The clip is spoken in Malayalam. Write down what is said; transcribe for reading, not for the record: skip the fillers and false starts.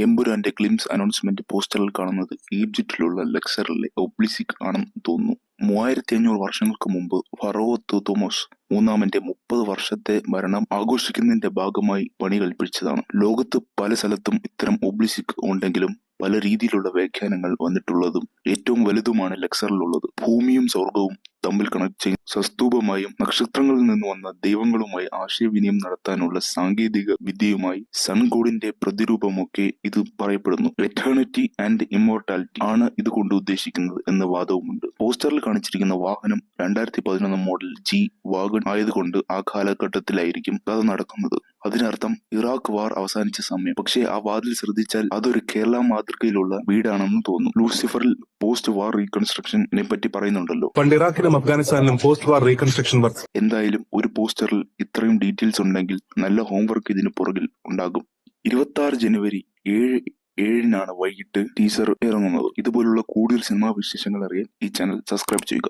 എമ്പുരാന്റെ ഗ്ലിംസ് അനൗൺസ്മെന്റ് പോസ്റ്ററിൽ കാണുന്നത് ഈജിപ്തിലുള്ള ലക്സറിലെ ഒബ്ലിസിക് ആണെന്ന് തോന്നുന്നു. 3500 വർഷങ്ങൾക്ക് മുമ്പ് ഫറോവ തൂത്തോമോസ് മൂന്നാമന്റെ 30 വർഷത്തെ ഭരണം ആഘോഷിക്കുന്നതിന്റെ ഭാഗമായി പണി കഴിപ്പിച്ചതാണ്. ലോകത്ത് പല സ്ഥലത്തും ഇത്തരം ഒബ്ലിസിക് ഉണ്ടെങ്കിലും പല രീതിയിലുള്ള വ്യാഖ്യാനങ്ങൾ വന്നിട്ടുള്ളതും ഏറ്റവും വലുതുമാണ് ലക്സറിലുള്ളത്. ഭൂമിയും സ്വർഗവും തമ്മിൽ കണക്ട് ചെയ്യുന്ന സസ്തൂപമായും നക്ഷത്രങ്ങളിൽ നിന്ന് വന്ന ദൈവങ്ങളുമായി ആശയവിനിമയം നടത്താനുള്ള സാങ്കേതിക വിദ്യയുമായി സൺഗോഡിന്റെ പ്രതിരൂപമൊക്കെ ഇത് പറയപ്പെടുന്നു. എറ്റേണിറ്റി ആൻഡ് ഇമ്മോർട്ടാലിറ്റി ആണ് ഇത് കൊണ്ട് ഉദ്ദേശിക്കുന്നത് എന്ന വാദവുമുണ്ട്. പോസ്റ്ററിൽ കാണിച്ചിരിക്കുന്ന വാഹനം 2011 മോഡൽ ജി വാഗൺ ആയതുകൊണ്ട് ആ കാലഘട്ടത്തിലായിരിക്കും കഥ നടക്കുന്നത്. അതിനർത്ഥം ഇറാഖ് വാർ അവസാനിച്ച സമയം. പക്ഷേ ആ വാതിൽ ശ്രദ്ധിച്ചാൽ അതൊരു കേരള മാതൃകയിലുള്ള വീടാണെന്ന് തോന്നും. ലൂസിഫറിൽ പോസ്റ്റ് വാർ റീകൺസ്ട്രക്ഷനെ പറ്റി പറയുന്നുണ്ടല്ലോ. പണ്ട് ഇറാഖിലും അഫ്ഗാനിസ്ഥാനിലും പോസ്റ്റ് വാർ റീകൺസ്ട്രക്ഷൻ വർക്ക്. എന്തായാലും ഒരു പോസ്റ്ററിൽ ഇത്രയും ഡീറ്റെയിൽസ് ഉണ്ടെങ്കിൽ നല്ല ഹോംവർക്ക് ഇതിന് പുറകിൽ ഉണ്ടാകും. 26 ജനുവരി 7 വൈകിട്ട് ടീസർ ഇറങ്ങുന്നത്. ഇതുപോലുള്ള കൂടുതൽ സിനിമാ വിശേഷങ്ങൾ അറിയാൻ ഈ ചാനൽ സബ്സ്ക്രൈബ് ചെയ്യുക.